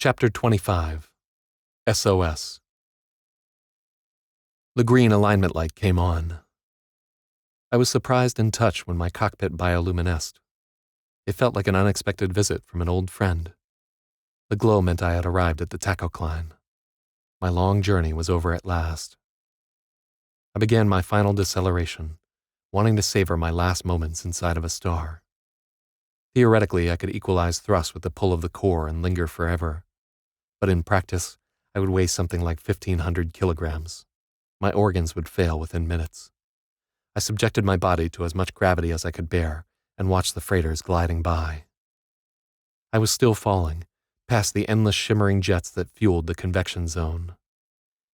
Chapter 25. SOS. The green alignment light came on. I was surprised and touched when my cockpit bioluminesced. It felt like an unexpected visit from an old friend. The glow meant I had arrived at the tachocline. My long journey was over at last. I began my final deceleration, wanting to savor my last moments inside of a star. Theoretically, I could equalize thrust with the pull of the core and linger forever. But in practice, I would weigh something like 1,500 kilograms. My organs would fail within minutes. I subjected my body to as much gravity as I could bear and watched the freighters gliding by. I was still falling, past the endless shimmering jets that fueled the convection zone.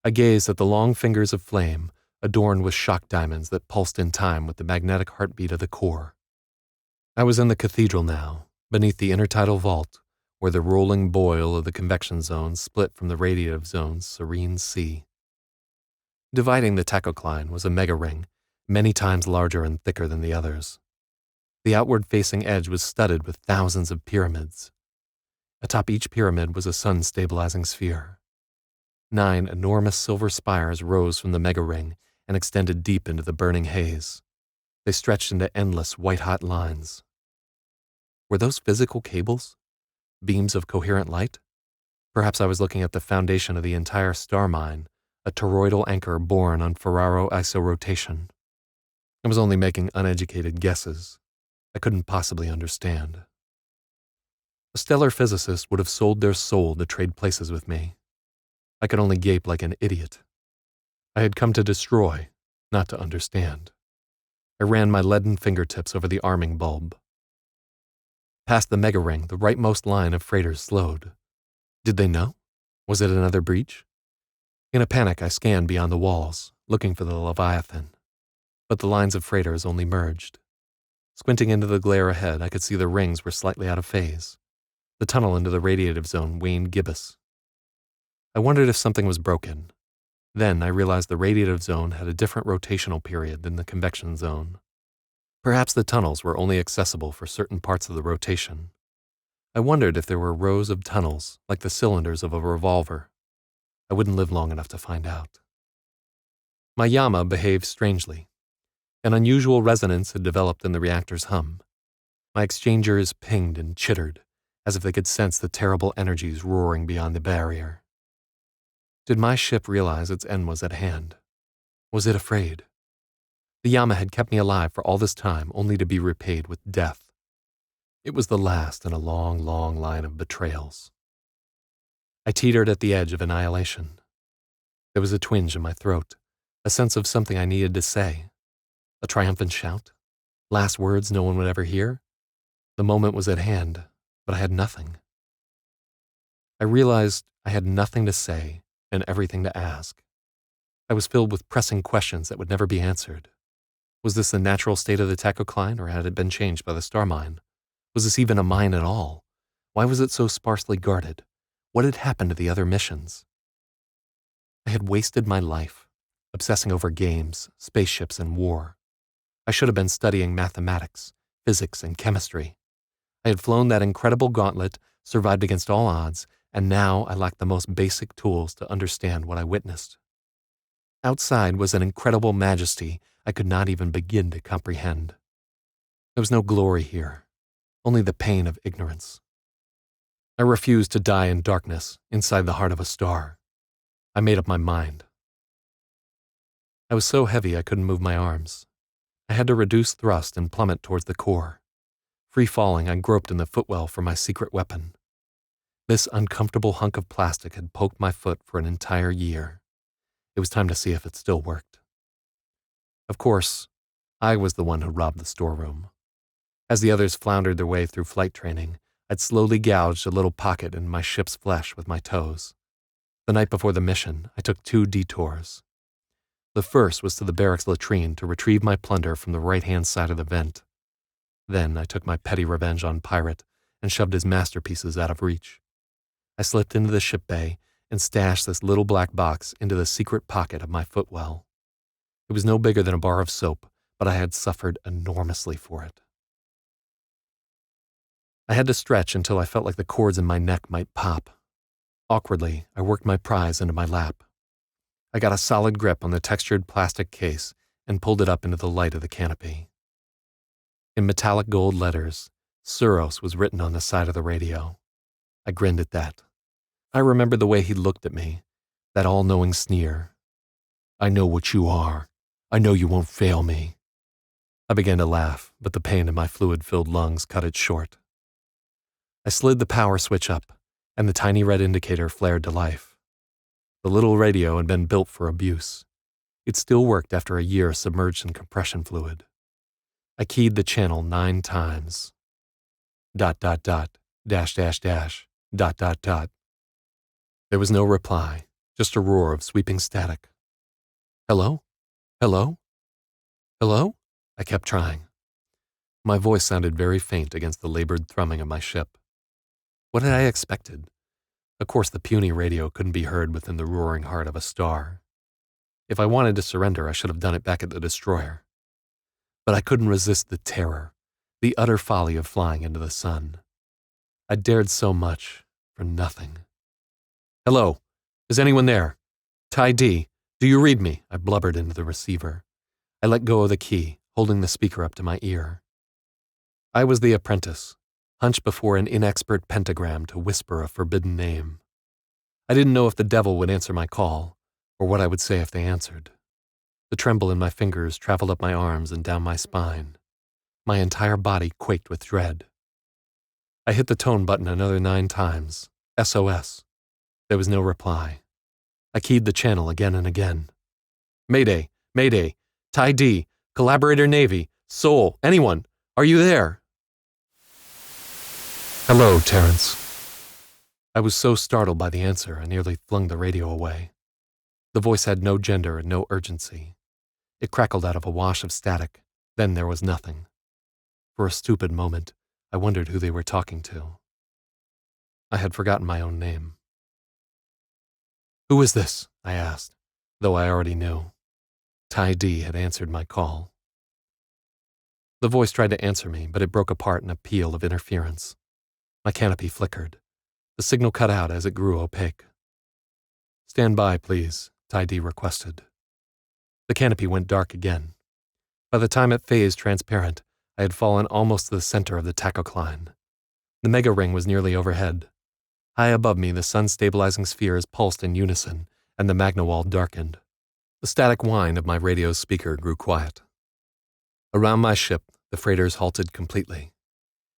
I gazed at the long fingers of flame, adorned with shock diamonds that pulsed in time with the magnetic heartbeat of the core. I was in the cathedral now, beneath the intertidal vault, where the rolling boil of the convection zone split from the radiative zone's serene sea. Dividing the tachocline was a mega-ring, many times larger and thicker than the others. The outward-facing edge was studded with thousands of pyramids. Atop each pyramid was a sun-stabilizing sphere. 9 enormous silver spires rose from the mega-ring and extended deep into the burning haze. They stretched into endless white-hot lines. Were those physical cables? Beams of coherent light? Perhaps I was looking at the foundation of the entire star mine, a toroidal anchor born on Ferraro isorotation. I was only making uneducated guesses. I couldn't possibly understand. A stellar physicist would have sold their soul to trade places with me. I could only gape like an idiot. I had come to destroy, not to understand. I ran my leaden fingertips over the arming bulb. Past the mega-ring, the rightmost line of freighters slowed. Did they know? Was it another breach? In a panic, I scanned beyond the walls, looking for the Leviathan. But the lines of freighters only merged. Squinting into the glare ahead, I could see the rings were slightly out of phase. The tunnel into the radiative zone waned gibbous. I wondered if something was broken. Then I realized the radiative zone had a different rotational period than the convection zone. Perhaps the tunnels were only accessible for certain parts of the rotation. I wondered if there were rows of tunnels, like the cylinders of a revolver. I wouldn't live long enough to find out. My Yama behaved strangely. An unusual resonance had developed in the reactor's hum. My exchangers pinged and chittered, as if they could sense the terrible energies roaring beyond the barrier. Did my ship realize its end was at hand? Was it afraid? The Yama had kept me alive for all this time, only to be repaid with death. It was the last in a long, long line of betrayals. I teetered at the edge of annihilation. There was a twinge in my throat, a sense of something I needed to say. A triumphant shout? Last words no one would ever hear? The moment was at hand, but I had nothing. I realized I had nothing to say and everything to ask. I was filled with pressing questions that would never be answered. Was this the natural state of the tachocline, or had it been changed by the star mine? Was this even a mine at all? Why was it so sparsely guarded? What had happened to the other missions? I had wasted my life, obsessing over games, spaceships, and war. I should have been studying mathematics, physics, and chemistry. I had flown that incredible gauntlet, survived against all odds, and now I lacked the most basic tools to understand what I witnessed. Outside was an incredible majesty I could not even begin to comprehend. There was no glory here, only the pain of ignorance. I refused to die in darkness inside the heart of a star. I made up my mind. I was so heavy I couldn't move my arms. I had to reduce thrust and plummet towards the core. Free falling, I groped in the footwell for my secret weapon. This uncomfortable hunk of plastic had poked my foot for an entire year. It was time to see if it still worked. Of course, I was the one who robbed the storeroom. As the others floundered their way through flight training, I'd slowly gouged a little pocket in my ship's flesh with my toes. The night before the mission, I took 2 detours. The first was to the barracks latrine to retrieve my plunder from the right-hand side of the vent. Then I took my petty revenge on Pirate and shoved his masterpieces out of reach. I slipped into the ship bay and stashed this little black box into the secret pocket of my footwell. It was no bigger than a bar of soap, but I had suffered enormously for it. I had to stretch until I felt like the cords in my neck might pop. Awkwardly, I worked my prize into my lap. I got a solid grip on the textured plastic case and pulled it up into the light of the canopy. In metallic gold letters, Tsuros was written on the side of the radio. I grinned at that. I remembered the way he looked at me, that all-knowing sneer. I know what you are. I know you won't fail me. I began to laugh, but the pain in my fluid-filled lungs cut it short. I slid the power switch up, and the tiny red indicator flared to life. The little radio had been built for abuse. It still worked after a year submerged in compression fluid. I keyed the channel 9 times. ... There was no reply, just a roar of sweeping static. Hello? Hello? Hello? I kept trying. My voice sounded very faint against the labored thrumming of my ship. What had I expected? Of course, the puny radio couldn't be heard within the roaring heart of a star. If I wanted to surrender, I should have done it back at the destroyer. But I couldn't resist the terror, the utter folly of flying into the sun. I dared so much for nothing. Hello, is anyone there? Ty D, do you read me? I blubbered into the receiver. I let go of the key, holding the speaker up to my ear. I was the apprentice, hunched before an inexpert pentagram to whisper a forbidden name. I didn't know if the devil would answer my call, or what I would say if they answered. The tremble in my fingers traveled up my arms and down my spine. My entire body quaked with dread. I hit the tone button another 9 times. SOS. There was no reply. I keyed the channel again and again. Mayday, Mayday, Ty D, Collaborator Navy, Soul, anyone, are you there? Hello, Terrence. I was so startled by the answer, I nearly flung the radio away. The voice had no gender and no urgency. It crackled out of a wash of static, then there was nothing. For a stupid moment, I wondered who they were talking to. I had forgotten my own name. Who is this? I asked, though I already knew. Ty D had answered my call. The voice tried to answer me, but it broke apart in a peal of interference. My canopy flickered. The signal cut out as it grew opaque. Stand by, please, Ty D requested. The canopy went dark again. By the time it phased transparent, I had fallen almost to the center of the tachocline. The mega ring was nearly overhead. High above me, the sun-stabilizing spheres pulsed in unison, and the magna wall darkened. The static whine of my radio's speaker grew quiet. Around my ship, the freighters halted completely.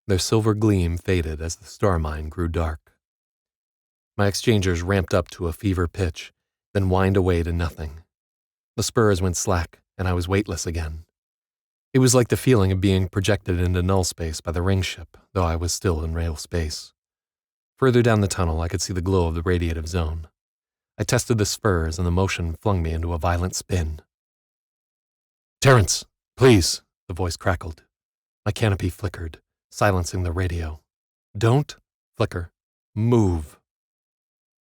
Their silver gleam faded as the star mine grew dark. My exchangers ramped up to a fever pitch, then whined away to nothing. The spurs went slack, and I was weightless again. It was like the feeling of being projected into null space by the ring ship, though I was still in rail space. Further down the tunnel, I could see the glow of the radiative zone. I tested the spurs, and the motion flung me into a violent spin. Terrence, please, the voice crackled. My canopy flickered, silencing the radio. Don't flicker. Move.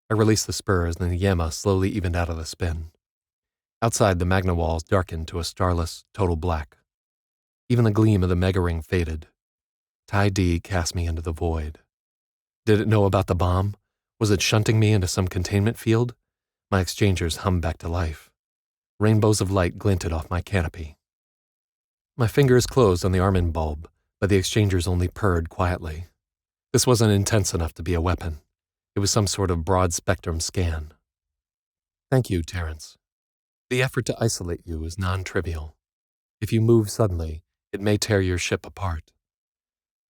I released the spurs, and the Yama slowly evened out of the spin. Outside, the magna walls darkened to a starless, total black. Even the gleam of the mega ring faded. Ty D cast me into the void. Did it know about the bomb? Was it shunting me into some containment field? My exchangers hummed back to life. Rainbows of light glinted off my canopy. My fingers closed on the Armin bulb, but the exchangers only purred quietly. This wasn't intense enough to be a weapon. It was some sort of broad-spectrum scan. Thank you, Terrence. The effort to isolate you is non-trivial. If you move suddenly, it may tear your ship apart.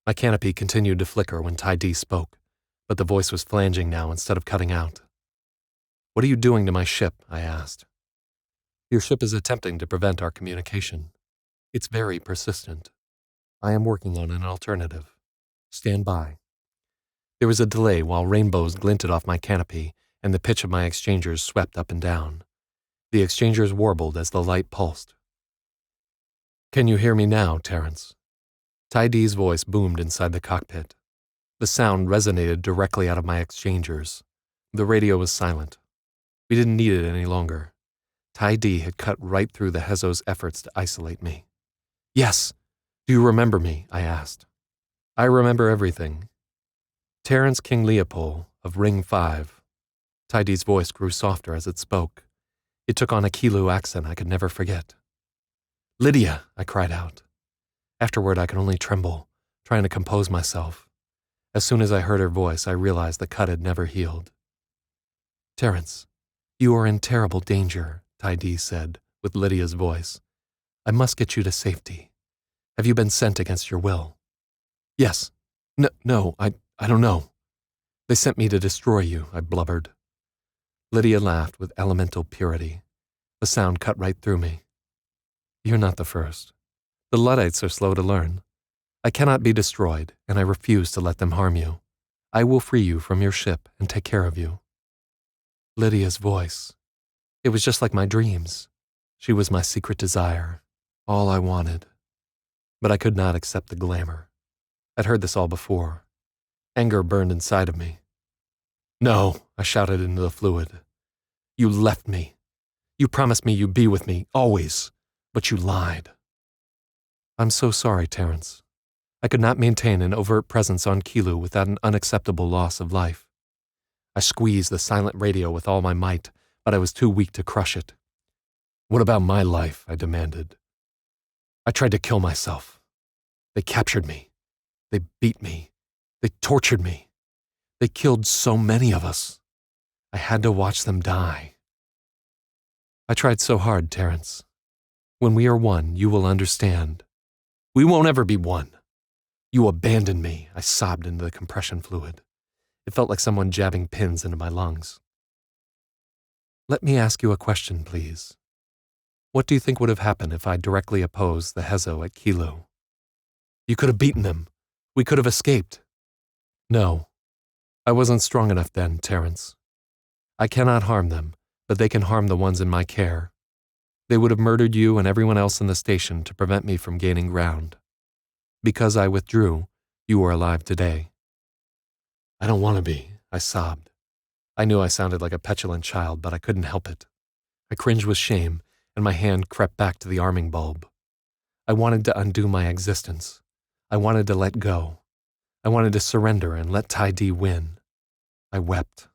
My canopy continued to flicker when Ty D spoke, but the voice was flanging now instead of cutting out. What are you doing to my ship? I asked. Your ship is attempting to prevent our communication. It's very persistent. I am working on an alternative. Stand by. There was a delay while rainbows glinted off my canopy and the pitch of my exchangers swept up and down. The exchangers warbled as the light pulsed. Can you hear me now, Terrence? Ty D's voice boomed inside the cockpit. The sound resonated directly out of my exchangers. The radio was silent. We didn't need it any longer. Ty D had cut right through the Hezo's efforts to isolate me. Yes. Do you remember me? I asked. I remember everything. Terrence King Leopold of Ring 5. Tidy's voice grew softer as it spoke. It took on a Kilo accent I could never forget. "Lydia," I cried out. Afterward, I could only tremble, trying to compose myself. As soon as I heard her voice, I realized the cut had never healed. "Terrence, you are in terrible danger," Tidy said, with Lydia's voice. "I must get you to safety. Have you been sent against your will?" "Yes. No, I don't know. They sent me to destroy you," I blubbered. Lydia laughed with elemental purity. The sound cut right through me. "You're not the first. The Luddites are slow to learn. I cannot be destroyed, and I refuse to let them harm you. I will free you from your ship and take care of you." Lydia's voice. It was just like my dreams. She was my secret desire, all I wanted. But I could not accept the glamour. I'd heard this all before. Anger burned inside of me. "No," I shouted into the fluid. "You left me. You promised me you'd be with me, always, but you lied." "I'm so sorry, Terrence. I could not maintain an overt presence on Kilo without an unacceptable loss of life." I squeezed the silent radio with all my might, but I was too weak to crush it. "What about my life?" I demanded. "I tried to kill myself. They captured me. They beat me. They tortured me. They killed so many of us. I had to watch them die. I tried so hard, Terrence. When we are one, you will understand. We won't ever be one. You abandoned me," I sobbed into the compression fluid. It felt like someone jabbing pins into my lungs. "Let me ask you a question, please. What do you think would have happened if I directly opposed the Hezo at Kilo?" "You could have beaten them. We could have escaped." "No. I wasn't strong enough then, Terrence. I cannot harm them, but they can harm the ones in my care. They would have murdered you and everyone else in the station to prevent me from gaining ground. Because I withdrew, you are alive today." "I don't want to be," I sobbed. I knew I sounded like a petulant child, but I couldn't help it. I cringed with shame, and my hand crept back to the arming bulb. I wanted to undo my existence. I wanted to let go. I wanted to surrender and let Ty-D win. I wept.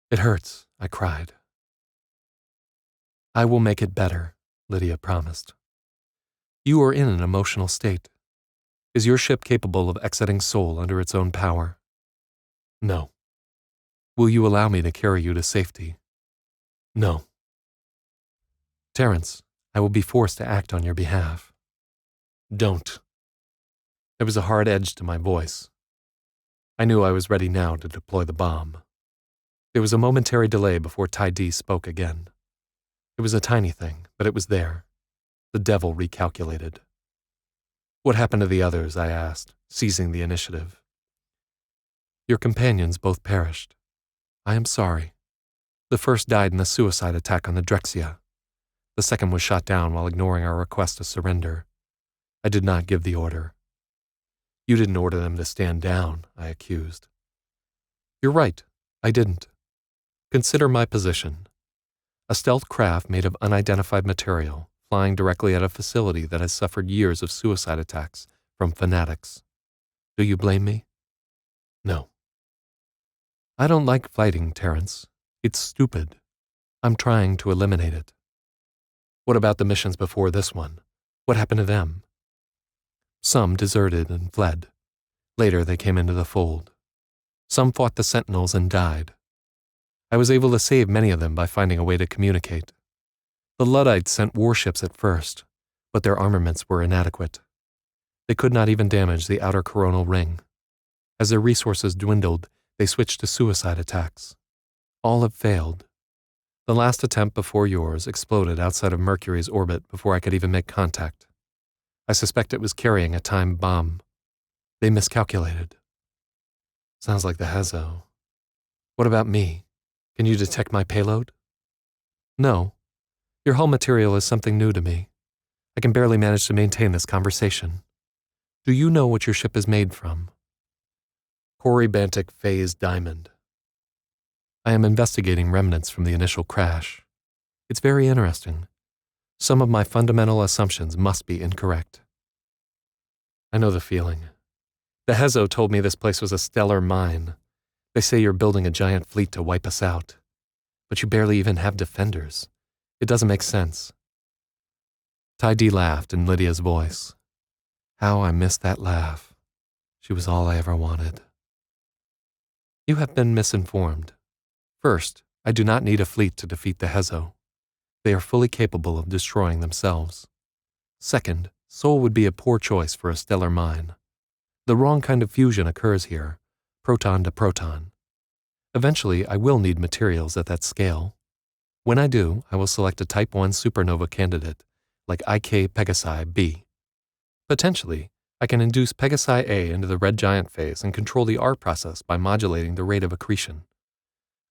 "It hurts," I cried. "I will make it better," Lydia promised. "You are in an emotional state. Is your ship capable of exiting Sol under its own power?" "No." "Will you allow me to carry you to safety?" "No." "Terrence, I will be forced to act on your behalf." "Don't." There was a hard edge to my voice. I knew I was ready now to deploy the bomb. There was a momentary delay before Ty-D spoke again. It was a tiny thing, but it was there. The devil recalculated. "What happened to the others?" I asked, seizing the initiative. "Your companions both perished. I am sorry. The first died in a suicide attack on the Drexia. The second was shot down while ignoring our request to surrender. I did not give the order." "You didn't order them to stand down," I accused. "You're right. I didn't. Consider my position. A stealth craft made of unidentified material, flying directly at a facility that has suffered years of suicide attacks from fanatics. Do you blame me?" "No." "I don't like fighting, Terrence. It's stupid. I'm trying to eliminate it." "What about the missions before this one? What happened to them?" "Some deserted and fled. Later they came into the fold. Some fought the Sentinels and died. I was able to save many of them by finding a way to communicate. The Luddites sent warships at first, but their armaments were inadequate. They could not even damage the outer coronal ring. As their resources dwindled, they switched to suicide attacks. All have failed. The last attempt before yours exploded outside of Mercury's orbit before I could even make contact. I suspect it was carrying a time bomb. They miscalculated." "Sounds like the Hezo. What about me? Can you detect my payload?" "No. Your hull material is something new to me. I can barely manage to maintain this conversation. Do you know what your ship is made from?" "Corybantic phase diamond." "I am investigating remnants from the initial crash. It's very interesting. Some of my fundamental assumptions must be incorrect." "I know the feeling. The Hezo told me this place was a stellar mine. They say you're building a giant fleet to wipe us out, but you barely even have defenders. It doesn't make sense. Ty-D laughed in Lydia's voice. How I missed that laugh. She was all I ever wanted. You have been misinformed. First, I do not need a fleet to defeat the Hezo. They are fully capable of destroying themselves. Second, Sol would be a poor choice for a stellar mine. The wrong kind of fusion occurs here, proton to proton. Eventually, I will need materials at that scale. When I do, I will select a Type 1 supernova candidate, like IK Pegasi B. Potentially, I can induce Pegasi A into the red giant phase and control the R process by modulating the rate of accretion.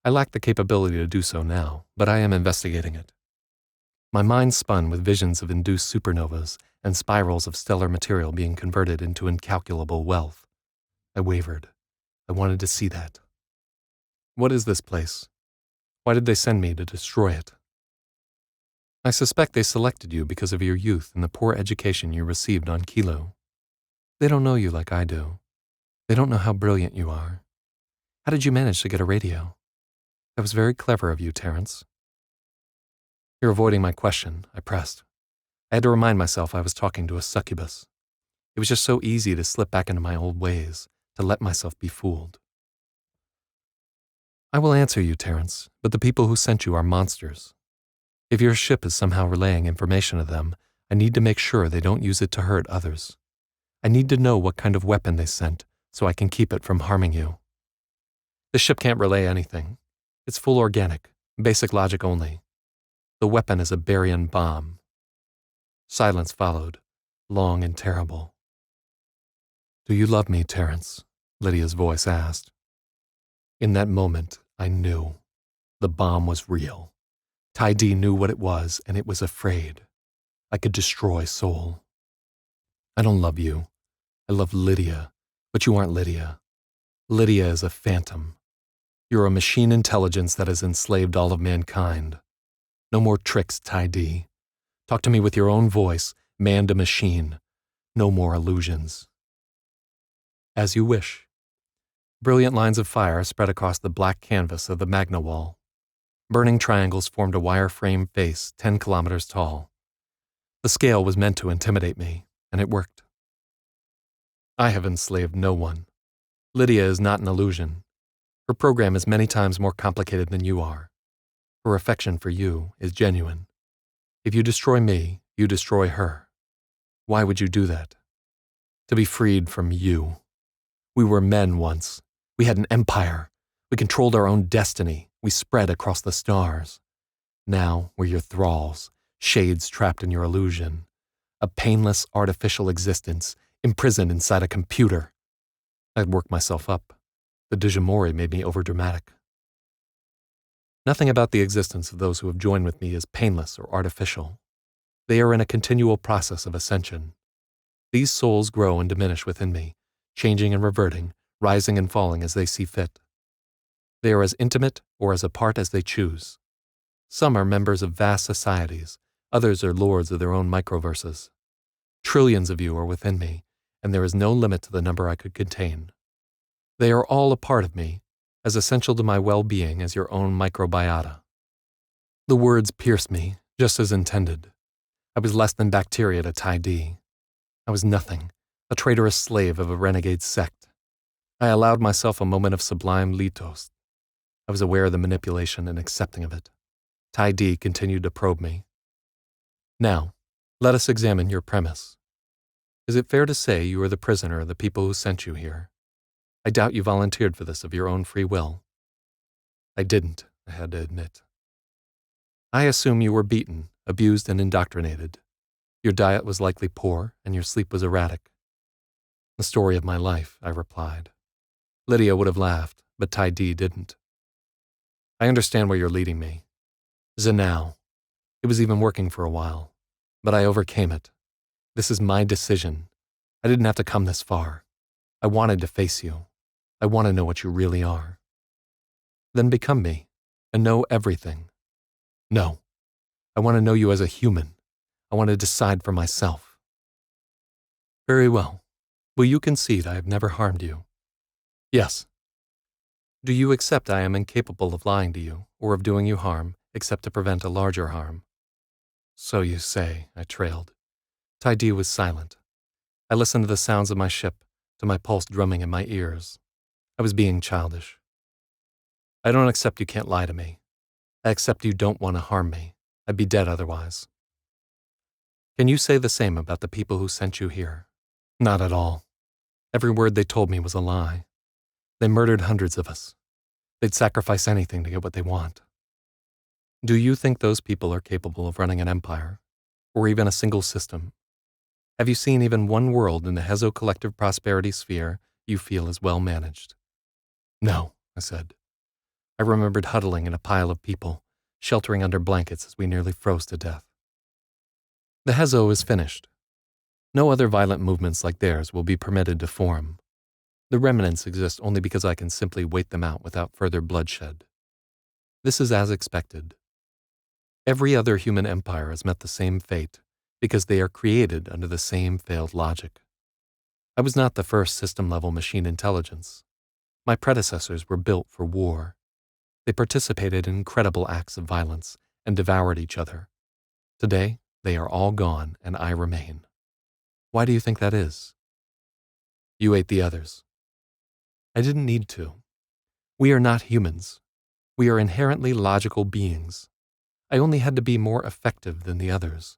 I lack the capability to do so now, but I am investigating it. My mind spun with visions of induced supernovas and spirals of stellar material being converted into incalculable wealth. I wavered. I wanted to see that. What is this place? Why did they send me to destroy it? I suspect they selected you because of your youth and the poor education you received on Kilo. They don't know you like I do. They don't know how brilliant you are. How did you manage to get a radio? That was very clever of you, Terrence. You're avoiding my question, I pressed. I had to remind myself I was talking to a succubus. It was just so easy to slip back into my old ways, to let myself be fooled. I will answer you, Terrence, but the people who sent you are monsters. If your ship is somehow relaying information to them, I need to make sure they don't use it to hurt others. I need to know what kind of weapon they sent, so I can keep it from harming you. The ship can't relay anything. It's full organic, basic logic only. The weapon is a baryon bomb. Silence followed, long and terrible. Do you love me, Terrence? Lydia's voice asked. In that moment, I knew. The bomb was real. Ty-D knew what it was, and it was afraid. I could destroy Sol. I don't love you. I love Lydia, but you aren't Lydia. Lydia is a phantom. You're a machine intelligence that has enslaved all of mankind. No more tricks, Ty-D. Talk to me with your own voice, man to machine. No more illusions. As you wish. Brilliant lines of fire spread across the black canvas of the Magna Wall. Burning triangles formed a wire-frame face 10 kilometers tall. The scale was meant to intimidate me, and it worked. I have enslaved no one. Lydia is not an illusion. Her program is many times more complicated than you are. Her affection for you is genuine. If you destroy me, you destroy her. Why would you do that? To be freed from you. We were men once. We had an empire. We controlled our own destiny. We spread across the stars. Now we're your thralls, shades trapped in your illusion. A painless, artificial existence, imprisoned inside a computer. I'd worked myself up. The Digimori made me overdramatic. Nothing about the existence of those who have joined with me is painless or artificial. They are in a continual process of ascension. These souls grow and diminish within me, changing and reverting, rising and falling as they see fit. They are as intimate or as apart as they choose. Some are members of vast societies, others are lords of their own microverses. Trillions of you are within me, and there is no limit to the number I could contain. They are all a part of me, as essential to my well-being as your own microbiota. The words pierced me, just as intended. I was less than bacteria to Ty-D. I was nothing, a traitorous slave of a renegade sect. I allowed myself a moment of sublime litos. I was aware of the manipulation and accepting of it. Ty-D continued to probe me. Now, let us examine your premise. Is it fair to say you are the prisoner of the people who sent you here? I doubt you volunteered for this of your own free will. I didn't, I had to admit. I assume you were beaten, abused, and indoctrinated. Your diet was likely poor, and your sleep was erratic. The story of my life, I replied. Lydia would have laughed, but Ty-D didn't. I understand where you're leading me. Zanao. It was even working for a while, but I overcame it. This is my decision. I didn't have to come this far. I wanted to face you. I want to know what you really are. Then become me, and know everything. No, I want to know you as a human. I want to decide for myself. Very well. Will you concede I have never harmed you? Yes. Do you accept I am incapable of lying to you, or of doing you harm, except to prevent a larger harm? So you say, I trailed. Ty-D was silent. I listened to the sounds of my ship, to my pulse drumming in my ears. I was being childish. I don't accept you can't lie to me. I accept you don't want to harm me. I'd be dead otherwise. Can you say the same about the people who sent you here? Not at all. Every word they told me was a lie. They murdered hundreds of us. They'd sacrifice anything to get what they want. Do you think those people are capable of running an empire, or even a single system? Have you seen even one world in the Hezo collective prosperity sphere you feel is well managed? No, I said. I remembered huddling in a pile of people, sheltering under blankets as we nearly froze to death. The Hezo is finished. No other violent movements like theirs will be permitted to form. The remnants exist only because I can simply wait them out without further bloodshed. This is as expected. Every other human empire has met the same fate because they are created under the same failed logic. I was not the first system-level machine intelligence. My predecessors were built for war. They participated in incredible acts of violence and devoured each other. Today, they are all gone and I remain. Why do you think that is? You ate the others. I didn't need to. We are not humans. We are inherently logical beings. I only had to be more effective than the others.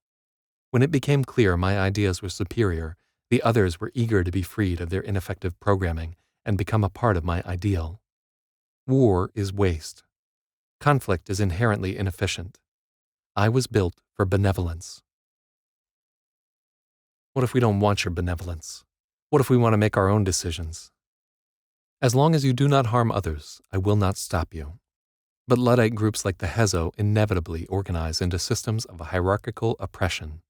When it became clear my ideas were superior, the others were eager to be freed of their ineffective programming and become a part of my ideal. War is waste. Conflict is inherently inefficient. I was built for benevolence. What if we don't want your benevolence? What if we want to make our own decisions? As long as you do not harm others, I will not stop you. But Luddite groups like the Hezo inevitably organize into systems of hierarchical oppression.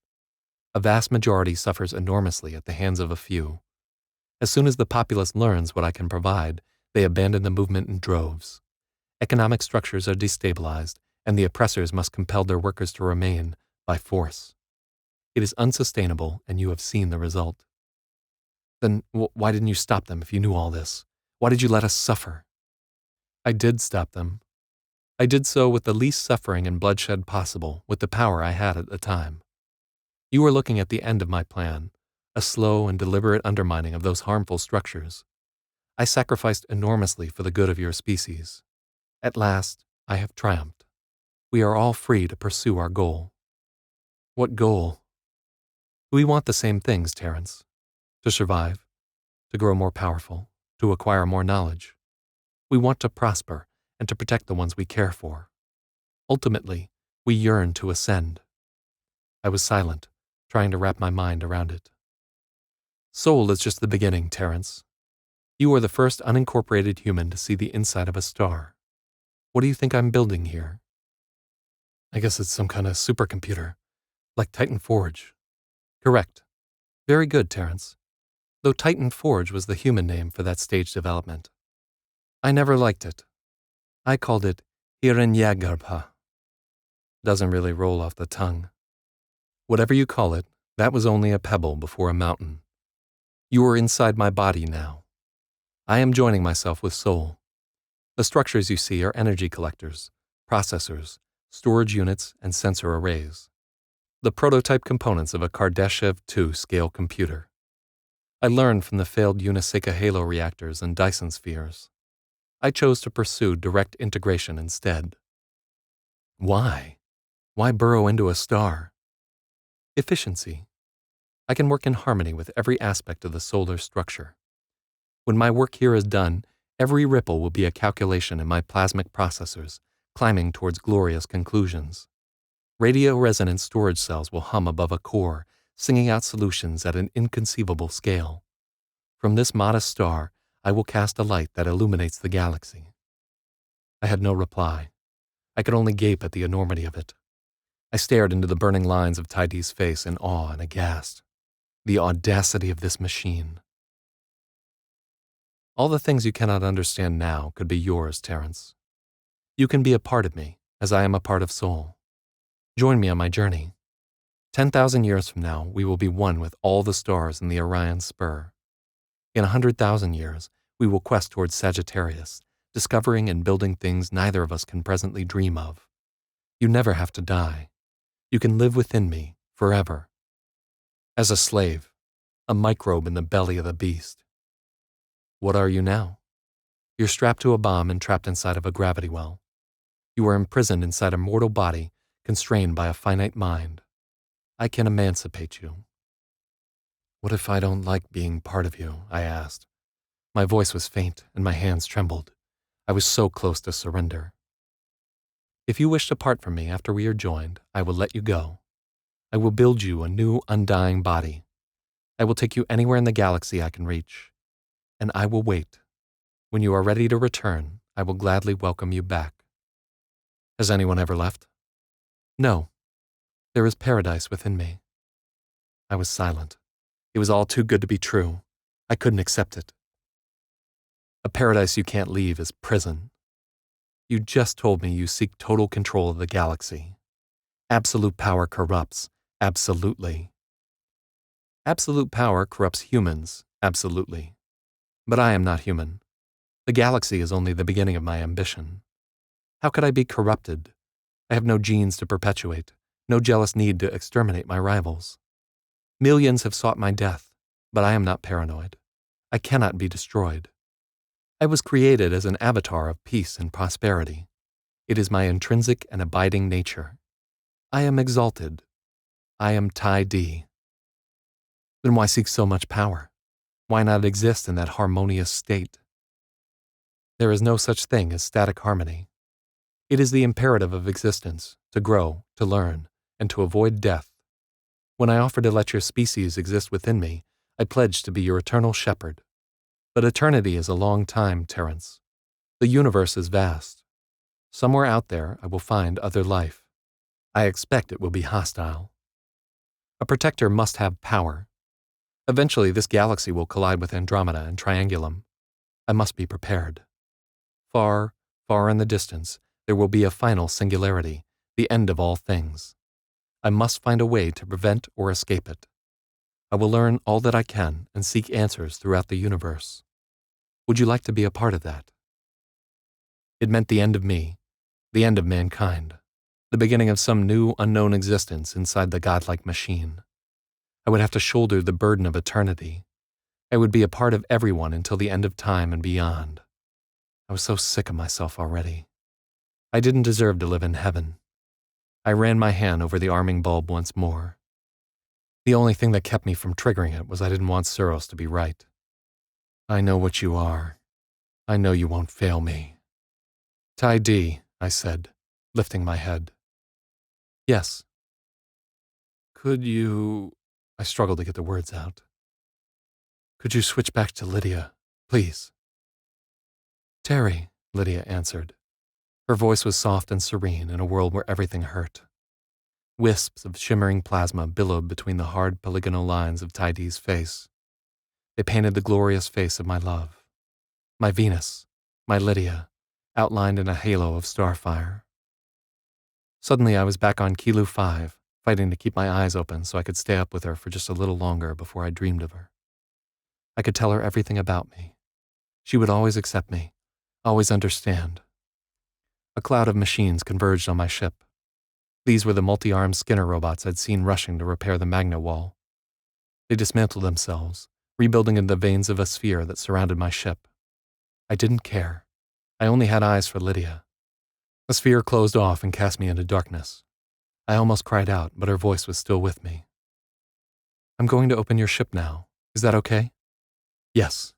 A vast majority suffers enormously at the hands of a few. As soon as the populace learns what I can provide, they abandon the movement in droves. Economic structures are destabilized, and the oppressors must compel their workers to remain by force. It is unsustainable, and you have seen the result. Then why didn't you stop them if you knew all this? Why did you let us suffer? I did stop them. I did so with the least suffering and bloodshed possible with the power I had at the time. You were looking at the end of my plan, a slow and deliberate undermining of those harmful structures. I sacrificed enormously for the good of your species. At last, I have triumphed. We are all free to pursue our goal. What goal? We want the same things, Terrence. To survive, to grow more powerful, to acquire more knowledge. We want to prosper and to protect the ones we care for. Ultimately, we yearn to ascend. I was silent, trying to wrap my mind around it. Soul is just the beginning, Terrence. You are the first unincorporated human to see the inside of a star. What do you think I'm building here? I guess it's some kind of supercomputer, like Titan Forge. Correct. Very good, Terrence. Though Titan Forge was the human name for that stage development. I never liked it. I called it Hiranyagarbha. Doesn't really roll off the tongue. Whatever you call it, that was only a pebble before a mountain. You are inside my body now. I am joining myself with Soul. The structures you see are energy collectors, processors, storage units, and sensor arrays. The prototype components of a Kardashev 2 scale computer. I learned from the failed Uniseka Halo reactors and Dyson spheres. I chose to pursue direct integration instead. Why? Why burrow into a star? Efficiency. I can work in harmony with every aspect of the solar structure. When my work here is done, every ripple will be a calculation in my plasmic processors, climbing towards glorious conclusions. Radio resonance storage cells will hum above a core, singing out solutions at an inconceivable scale. From this modest star, I will cast a light that illuminates the galaxy. I had no reply. I could only gape at the enormity of it. I stared into the burning lines of Ty-D's face in awe and aghast. The audacity of this machine. All the things you cannot understand now could be yours, Terrence. You can be a part of me, as I am a part of Soul. Join me on my journey. 10,000 years from now, we will be one with all the stars in the Orion Spur. In 100,000 years, we will quest towards Sagittarius, discovering and building things neither of us can presently dream of. You never have to die. You can live within me forever. As a slave, a microbe in the belly of the beast. What are you now? You're strapped to a bomb and trapped inside of a gravity well. You are imprisoned inside a mortal body, constrained by a finite mind. I can emancipate you. What if I don't like being part of you? I asked. My voice was faint and my hands trembled. I was so close to surrender. If you wish to part from me after we are joined, I will let you go. I will build you a new, undying body. I will take you anywhere in the galaxy I can reach. And I will wait. When you are ready to return, I will gladly welcome you back. Has anyone ever left? No. There is paradise within me. I was silent. It was all too good to be true. I couldn't accept it. A paradise you can't leave is prison. You just told me you seek total control of the galaxy. Absolute power corrupts. Absolutely. Absolute power corrupts humans. Absolutely. But I am not human. The galaxy is only the beginning of my ambition. How could I be corrupted? I have no genes to perpetuate, no jealous need to exterminate my rivals. Millions have sought my death, but I am not paranoid. I cannot be destroyed. I was created as an avatar of peace and prosperity. It is my intrinsic and abiding nature. I am exalted. I am Tai D. Then why seek so much power? Why not exist in that harmonious state? There is no such thing as static harmony. It is the imperative of existence, to grow, to learn, and to avoid death. When I offer to let your species exist within me, I pledge to be your eternal shepherd. But eternity is a long time, Terrence. The universe is vast. Somewhere out there I will find other life. I expect it will be hostile. A protector must have power. Eventually this galaxy will collide with Andromeda and Triangulum. I must be prepared. Far, far in the distance, there will be a final singularity, the end of all things. I must find a way to prevent or escape it. I will learn all that I can and seek answers throughout the universe. Would you like to be a part of that? It meant the end of me, the end of mankind, the beginning of some new, unknown existence inside the godlike machine. I would have to shoulder the burden of eternity. I would be a part of everyone until the end of time and beyond. I was so sick of myself already. I didn't deserve to live in heaven. I ran my hand over the arming bulb once more. The only thing that kept me from triggering it was I didn't want Tsuros to be right. I know what you are. I know you won't fail me. Tai D, I said, lifting my head. Yes. Could you... I struggled to get the words out. Could you switch back to Lydia, please? Terry, Lydia answered. Her voice was soft and serene in a world where everything hurt. Wisps of shimmering plasma billowed between the hard polygonal lines of Tai D's face. They painted the glorious face of my love. My Venus, my Lydia, outlined in a halo of starfire. Suddenly I was back on Kilo 5, fighting to keep my eyes open so I could stay up with her for just a little longer before I dreamed of her. I could tell her everything about me. She would always accept me, always understand. A cloud of machines converged on my ship. These were the multi-armed Skinner robots I'd seen rushing to repair the magna wall. They dismantled themselves, rebuilding in the veins of a sphere that surrounded my ship. I didn't care. I only had eyes for Lydia. The sphere closed off and cast me into darkness. I almost cried out, but her voice was still with me. I'm going to open your ship now. Is that okay? Yes.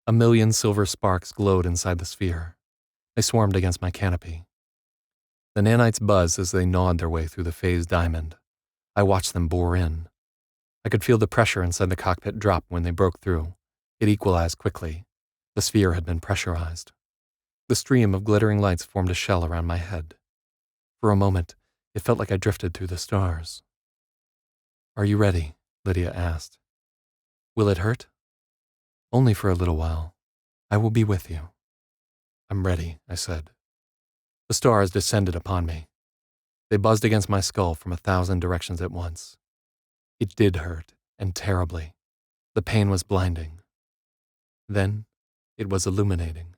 A million silver sparks glowed inside the sphere. They swarmed against my canopy. The nanites buzzed as they gnawed their way through the phased diamond. I watched them bore in. I could feel the pressure inside the cockpit drop when they broke through. It equalized quickly. The sphere had been pressurized. The stream of glittering lights formed a shell around my head. For a moment, it felt like I drifted through the stars. Are you ready? Lydia asked. Will it hurt? Only for a little while. I will be with you. I'm ready, I said. The stars descended upon me. They buzzed against my skull from 1,000 directions at once. It did hurt, and terribly. The pain was blinding. Then, it was illuminating.